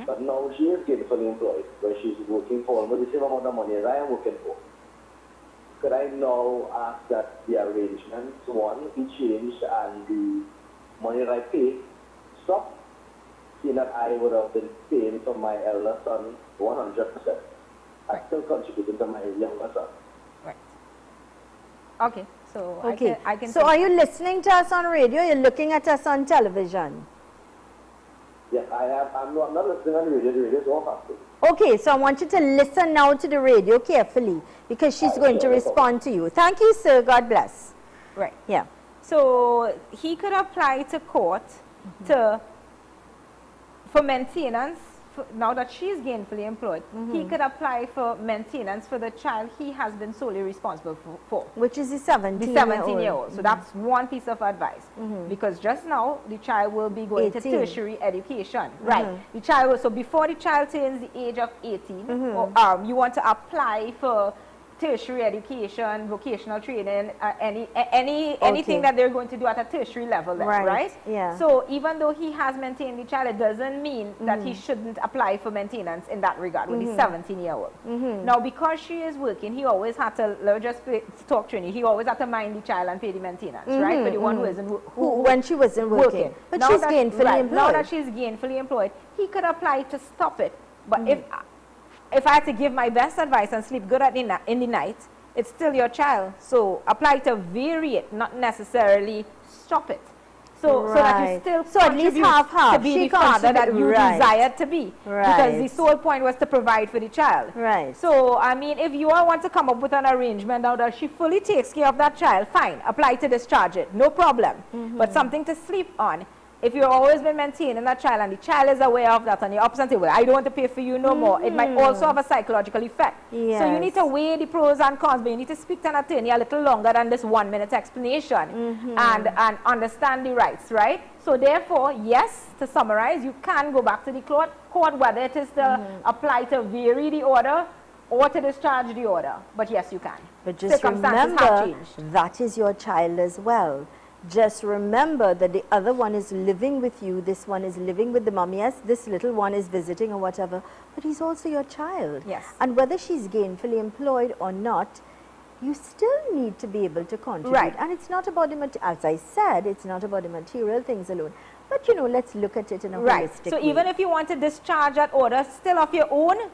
but now she is gainfully employed, where she's working for almost the same amount of money as I am working for. Could I now ask that the arrangements, one, be changed and the money that I pay stop, seeing that I would have been paying for my elder son 100%. I'm still contributing to my younger son. Right. Okay. So Okay. I can. So are you listening to us on radio? You're looking at us on television. Yes, I am. I'm not listening on the radio. The radio is all happening. Okay, so I want you to listen now to the radio carefully because she's going to respond to you. Thank you, sir. God bless. Right. Yeah. So he could apply to court for maintenance. Now that she's gainfully employed, he could apply for maintenance for the child he has been solely responsible for. Which is the 17-year-old. The 17-year-old. So that's one piece of advice. Because just now, the child will be going to 18. tertiary education. Right. The child will, so before the child turns the age of 18, you want to apply for tertiary education, vocational training, anything that they're going to do at a tertiary level, then, right? Yeah. So even though he has maintained the child, it doesn't mean that he shouldn't apply for maintenance in that regard when he's 17-year-old. Now, because she is working, he always had to, let me just talk to you, he always had to mind the child and pay the maintenance, right? For the one who isn't when she wasn't working. But now she's gainfully employed. Now that she's gainfully employed, he could apply to stop it. But if I had to give my best advice and sleep good in the night, it's still your child. So apply to vary it, not necessarily stop it. So that you still so at least half. To be the father that you desired to be. Because the sole point was to provide for the child. Right. So, I mean, if you all want to come up with an arrangement now that she fully takes care of that child, fine, apply to discharge it, no problem. But something to sleep on. If you've always been maintaining that child and the child is aware of that and the opposite say, well, I don't want to pay for you no more, it might also have a psychological effect. Yes. So you need to weigh the pros and cons, but you need to speak to an attorney a little longer than this 1 minute explanation and understand the rights, right? So therefore, yes, to summarize, you can go back to the court whether it is to apply to vary the order or to discharge the order. But yes, you can. But just remember, that is your child as well. Just remember that the other one is living with you, this one is living with the mom. Yes, this little one is visiting or whatever, but he's also your child. Yes. And whether she's gainfully employed or not, you still need to be able to contribute. Right. And it's not about the, as I said, it's not about the material things alone. But, you know, let's look at it in a holistic way. So even if you want to discharge that order, still of your own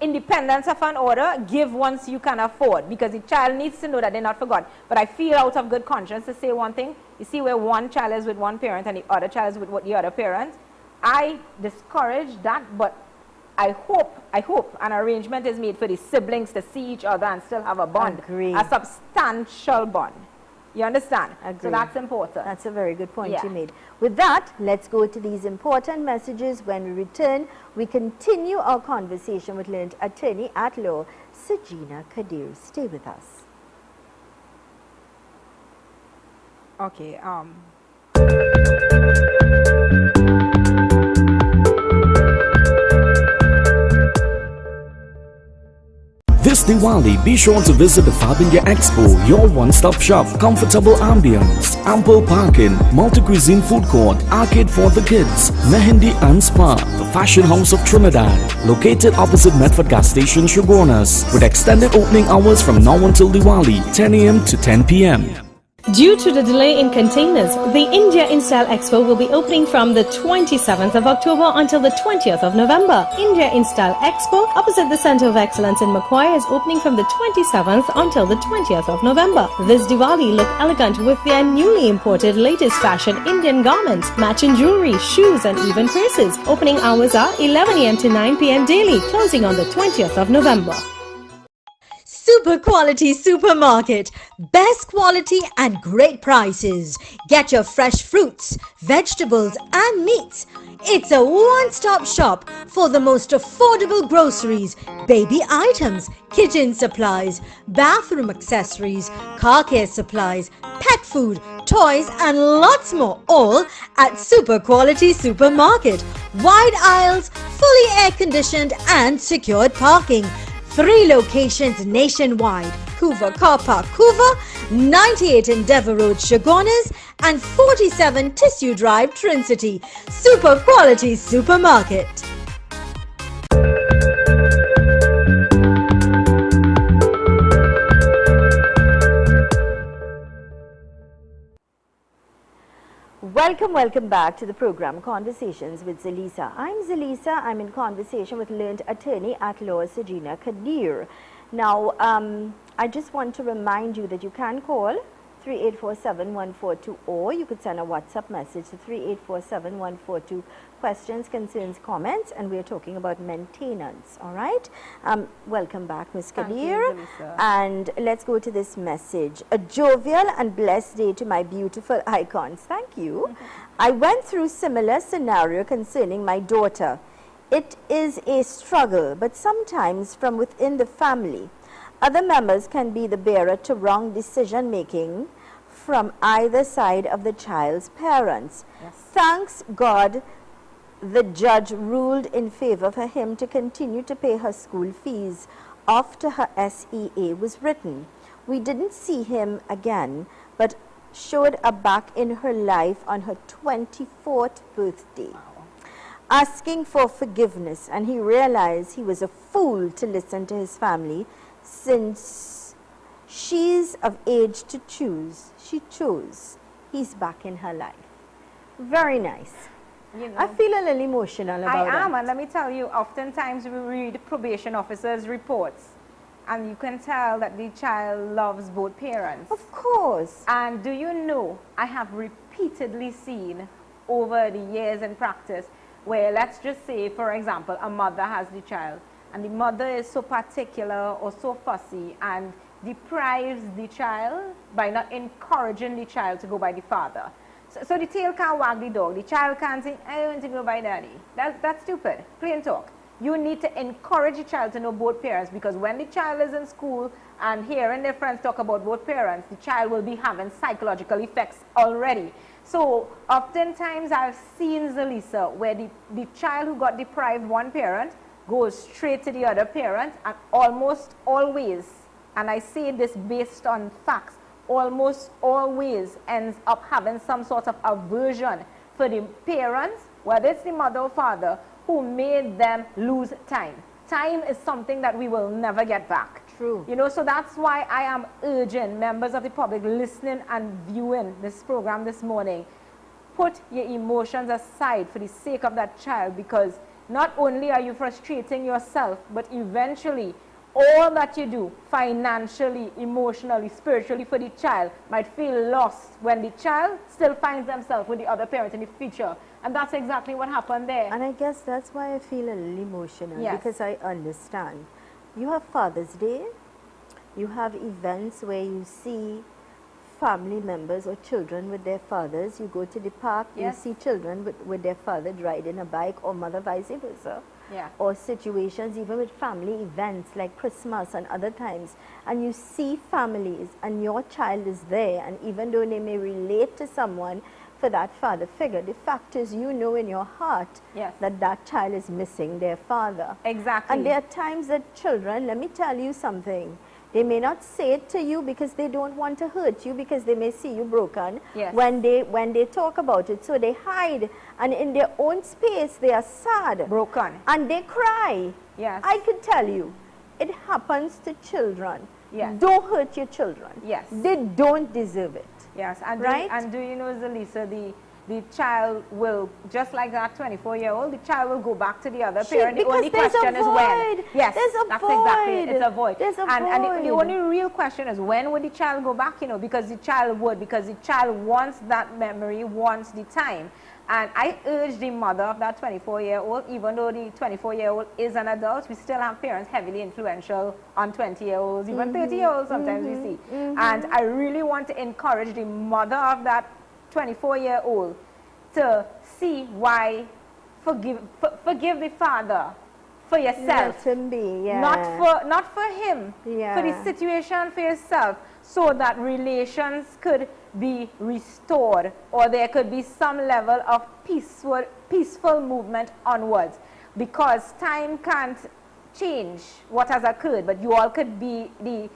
independence of an order, give once you can afford, because the child needs to know that they're not forgotten. But I feel out of good conscience to say one thing. You see where one child is with one parent and the other child is with the other parent, I discourage that, but I hope an arrangement is made for the siblings to see each other and still have a bond. Agree. A substantial bond. You understand? Agree. So that's important. That's a very good point you made. With that, let's go to these important messages. When we return, we continue our conversation with learned attorney at law, Sajina Kadir. Stay with us. Okay. This Diwali, be sure to visit the Fab India Expo, your one-stop shop. Comfortable ambience, ample parking, multi-cuisine food court, arcade for the kids, Mehendi and Spa, the fashion house of Trinidad, located opposite Medford gas station, Shogunas, with extended opening hours from now until Diwali, 10 a.m. to 10 p.m. Due to the delay in containers, the India InStyle Expo will be opening from the 27th of October until the 20th of November. India InStyle Expo, opposite the Center of Excellence in Macquarie, is opening from the 27th until the 20th of November. This Diwali, look elegant with their newly imported latest fashion Indian garments, matching jewelry, shoes and even purses. Opening hours are 11 a.m. to 9 p.m. daily, closing on the 20th of November. Super quality supermarket. Best quality and great prices. Get your fresh fruits, vegetables and meats. It's a one-stop shop for the most affordable groceries, baby items, kitchen supplies, bathroom accessories, car care supplies, pet food, toys and lots more, all at Super Quality Supermarket. Wide aisles, fully air-conditioned and secured parking. 3 locations nationwide: Couva Car Park, Couva, 98 Endeavour Road, Shogunas, and 47 Tissue Drive, Trincity. Super Quality Supermarket. Welcome back to the program Conversations with Zelisa. I'm Zelisa. I'm in conversation with learned attorney at law, Sajina Kadir. Now, I just want to remind you that you can call 3847-142, or you could send a WhatsApp message to 3847-142. Questions, concerns, comments, and we're talking about maintenance. All right. Welcome back, Ms. Kadir. And let's go to this message. A jovial and blessed day to my beautiful icons. Thank you. I went through similar scenario concerning my daughter. It is a struggle, but sometimes from within the family, other members can be the bearer to wrong decision making from either side of the child's parents. Yes. Thanks God, the judge ruled in favor for him to continue to pay her school fees. after her SEA was written. We didn't see him again, but showed up back in her life on her 24th birthday, asking for forgiveness, and he realized he was a fool to listen to his family since she's of age to choose. She chose. He's back in her life. Very nice. You know, I feel a little emotional about it. I am, and let me tell you, oftentimes we read probation officers' reports, and you can tell that the child loves both parents. Of course. And do you know, I have repeatedly seen over the years in practice where, let's just say, for example, a mother has the child, and the mother is so particular or so fussy and deprives the child by not encouraging the child to go by the father. So the tail can't wag the dog. The child can't say, I want to go by daddy. That's stupid. Plain talk. You need to encourage the child to know both parents, because when the child is in school and hearing their friends talk about both parents, the child will be having psychological effects already. So oftentimes I've seen, Zelisa, where the child who got deprived one parent goes straight to the other parent, and almost always, and I say this based on facts, almost always ends up having some sort of aversion for the parents, whether it's the mother or father, who made them lose time. Time is something that we will never get back. True. You know, so that's why I am urging members of the public listening and viewing this program this morning, put your emotions aside for the sake of that child, because not only are you frustrating yourself, but eventually all that you do financially, emotionally, spiritually for the child might feel lost when the child still finds themselves with the other parent in the future. And that's exactly what happened there. And I guess that's why I feel a little emotional, Yes. because I understand. You have Father's Day, you have events where you see family members or children with their fathers. You go to the park, Yes. you see children with their father riding a bike, or mother vice versa. Yeah. Or situations even with family events like Christmas and other times, and you see families and your child is there, and even though they may relate to someone for that father figure, the fact is, you know in your heart Yes. that that child is missing their father. Exactly. And there are times that children, let me tell you something, they may not say it to you because they don't want to hurt you, because they may see you broken Yes. when they talk about it. So they hide, and in their own space they are sad, Broken. and they cry. Yes. I could tell you, it happens to children. Yes. Don't hurt your children. Yes. They don't deserve it. Yes, and Right? do you know, Zelisa, the child will, just like that 24-year-old, the child will go back to the other parent. The because only there's question a is when. void. Yes, There's a that's exactly it. void. It's a void. There's a And the void. only real question is, when would the child go back? You know, because the child wants that memory, wants the time. And I urge the mother of that 24-year-old, even though the 24-year-old is an adult, we still have parents heavily influential on 20-year-olds, even 30-year-olds sometimes we see. And I really want to encourage the mother of that 24-year-old to see why forgive the father for yourself. Let him be, yeah. Not for him, Yeah. for the situation, for yourself, so that relations could be restored, or there could be some level of peaceful movement onwards, because time can't change what has occurred, but you all could be the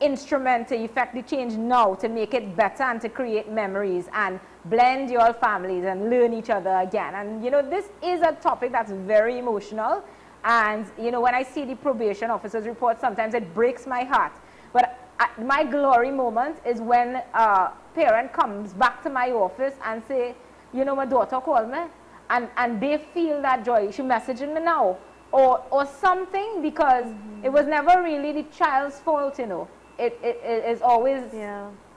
instrument to effect the change now, to make it better and to create memories and blend your families and learn each other again. And you know, this is a topic that's very emotional, and you know, when I see the probation officer's report, sometimes it breaks my heart. But my glory moment is when a parent comes back to my office and say, you know, my daughter called me, and they feel that joy. She messaging me now, or something, because it was never really the child's fault, you know. It is always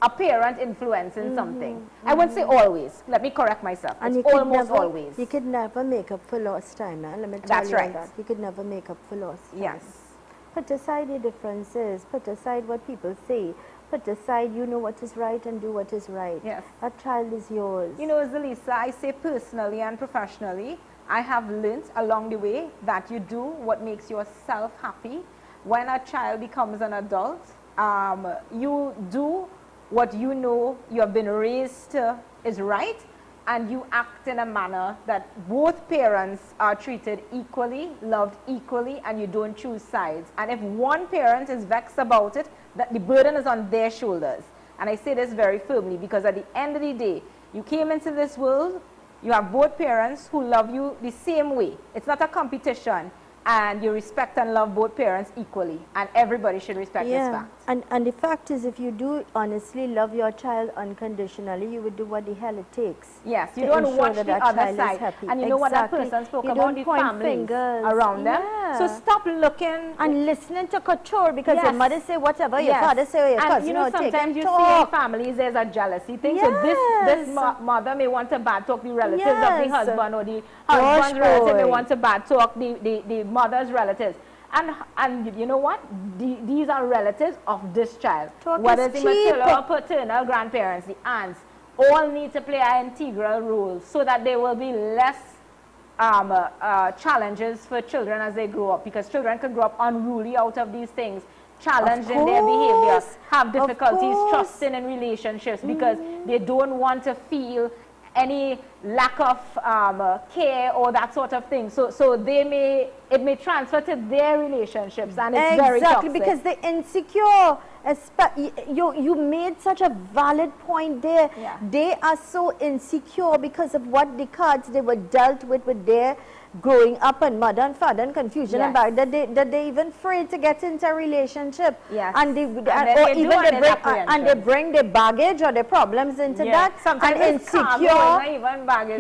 a parent influencing something. I wouldn't say always. Let me correct myself. And it's you could almost never, always. You could never make up for lost time, man. Let me tell That's you right. that. You could never make up for lost time. Yes. Put aside your differences. Put aside what people say. Put aside, you know what is right, and do what is right. Yes. That child is yours. You know, Zelisa, I say personally and professionally, I have learned along the way that you do what makes yourself happy. When a child becomes an adult, you do what you know you have been raised to is right, and you act in a manner that both parents are treated equally, loved equally, and you don't choose sides. And if one parent is vexed about it, that the burden is on their shoulders. And I say this very firmly because at the end of the day, you came into this world, you have both parents who love you the same way. It's not a competition. And you respect and love both parents equally. And everybody should respect this fact. And the fact is, if you do honestly love your child unconditionally, you would do what the hell it takes. Yes, you don't watch the other side. And you know what that person spoke about, the families around them. So stop looking. And listening to couture, because your mother say whatever, your father say, your cousin, you know, sometimes you see in families there's a jealousy thing. So this mother may want to bad talk the relatives of the husband, or the husband's relative may want to bad talk the mother's relatives. And you know what? These are relatives of this child. Whether it's the maternal or paternal grandparents, the aunts, all need to play an integral role so that there will be less challenges for children as they grow up. Because children can grow up unruly out of these things, challenged in their behavior, have difficulties trusting in relationships because they don't want to feel any lack of care or that sort of thing. So it may transfer to their relationships, and it's very toxic. Because they're insecure. You made such a valid point there. They are so insecure because of what the cards they were dealt with their growing up, and mother and father and confusion about that they even afraid to get into a relationship. And they bring their baggage or their problems into that. Sometimes and insecure. Even baggage.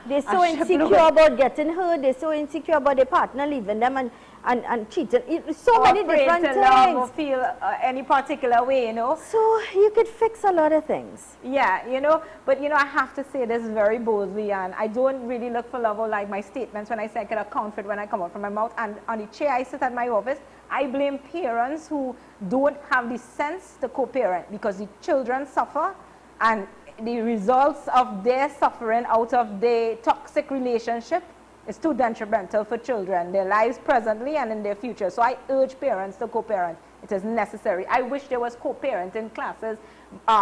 They're so insecure about getting hurt. They're so insecure about their partner leaving them and cheating. So many different things. Love or feel any particular way, you know. So you could fix a lot of things. Yeah, you know, but you know, I have to say this very boldly, and I don't really look for love or like my statements when I say I can account for it when I come out from my mouth. And on the chair I sit at my office, I blame parents who don't have the sense to co-parent, because the children suffer, and the results of their suffering out of their toxic relationship is too detrimental for children, their lives presently and in their future. So I urge parents to co-parent. It is necessary. I wish there was co-parenting classes,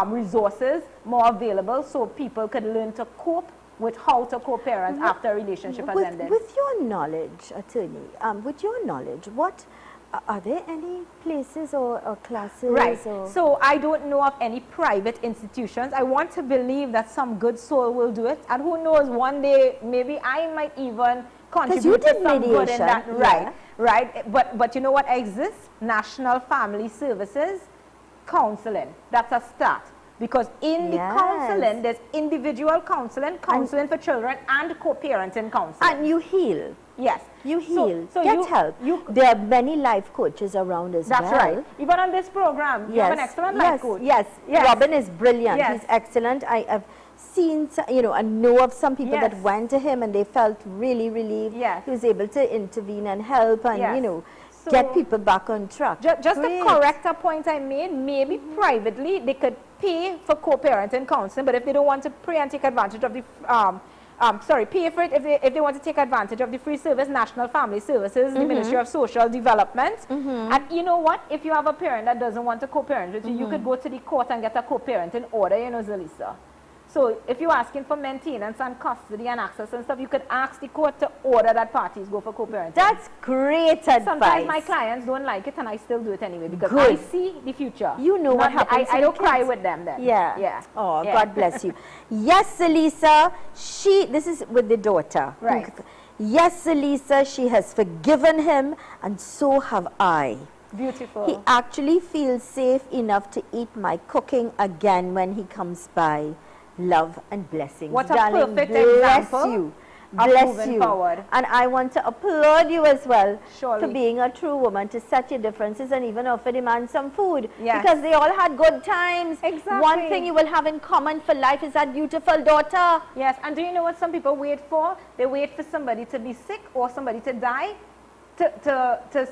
resources more available so people could learn to cope with how to co-parent after a relationship has ended. With your knowledge, attorney, with your knowledge, what are there any places or classes? Right. Or so I don't know of any private institutions. I want to believe that some good soul will do it, and who knows, one day maybe I might even contribute to some good in that. Right. But you know what exists? National Family Services counseling. That's a start. Because in the counseling, there's individual counseling for children, and co-parenting counseling. And you heal. Yes. You heal. So get help. There are many life coaches around as well. That's right. Even on this program, you have an excellent life coach. Yes. Robin is brilliant. He's excellent. I have seen, you know, and know of some people that went to him and they felt really relieved. He was able to intervene and help and, you know, get people back on track. Just to correct a point I made, maybe privately they could pay for co-parenting counseling, but if they don't want to pay and take advantage of the pay for it if they want to take advantage of the free service, National Family Services, the Ministry of Social Development. And you know what? If you have a parent that doesn't want to co-parent with you, you could go to the court and get a co-parenting order, you know, Zelisa. So if you're asking for maintenance and custody and access and stuff, you could ask the court to order that parties go for co-parenting. That's great advice. Sometimes my clients don't like it and I still do it anyway because I see the future. You know what happens. I don't cry with them then. Oh, God bless you. Yes, Zelisa, this is with the daughter. Right. Yes, Zelisa, she has forgiven him and so have I. Beautiful. He actually feels safe enough to eat my cooking again when he comes by. Love and blessings. What a Darling, perfect bless example you. of Bless moving you. forward. And I want to applaud you as well for being a true woman, to set your differences and even offer the man some food. Because they all had good times. Exactly. One thing you will have in common for life is that beautiful daughter. Yes, and do you know what some people wait for? They wait for somebody to be sick or somebody to die to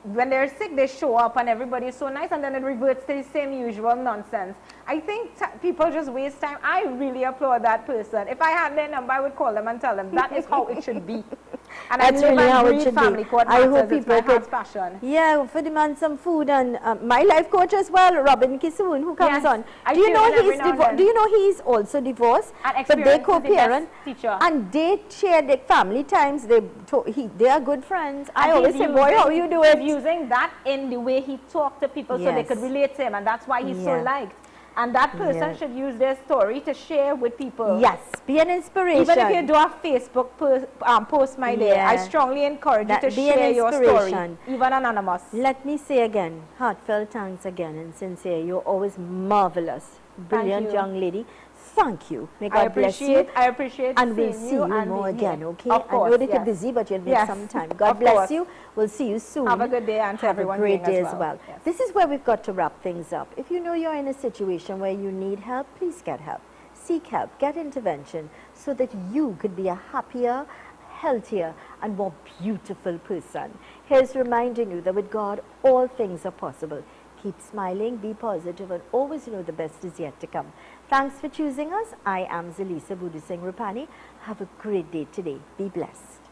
when they're sick, they show up and everybody is so nice, and then it reverts to the same usual nonsense. I think people just waste time. I really applaud that person. If I had their number, I would call them and tell them that is how it should be. And I That's live really and how it breathe should family be. court I matters. hope It's people my could, heart's passion. yeah, for demand some food. And my life coach as well, Robin Kisoon, who comes Yes, on. I Do you tune know in every he's now and then. do you know he's also divorced? And But they experience is the best co-parent, teacher. and they share their family times. They are good friends. I And always he's say, boy, how you do He's it? using that in the way he talked to people so they Yes. could relate to him, and that's why he's so Yeah. liked. And that person Yeah. should use their story to share with people. Yes, be an inspiration. Even if you do a Facebook post, my dear, I Yeah. strongly encourage you That to be an share your story, inspiration. even anonymous. Let me say again, heartfelt thanks again and sincere. You're always marvelous, brilliant you. young lady. Thank you. May I God bless you. appreciate And we'll seeing see you and more being here. again, okay? Of I course, know that you're yes. busy, but you'll make Yes, some time. God of bless course. you. We'll see you soon. Have a good day, and to Have everyone a great viewing day as well. Yes. This is where we've got to wrap things up. If you know you're in a situation where you need help, please get help. Seek help, get intervention, so that you could be a happier, healthier, and more beautiful person. Here's reminding you that with God, all things are possible. Keep smiling, be positive, and always know the best is yet to come. Thanks for choosing us. I am Zelisa Budu Singh Rupani. Have a great day today. Be blessed.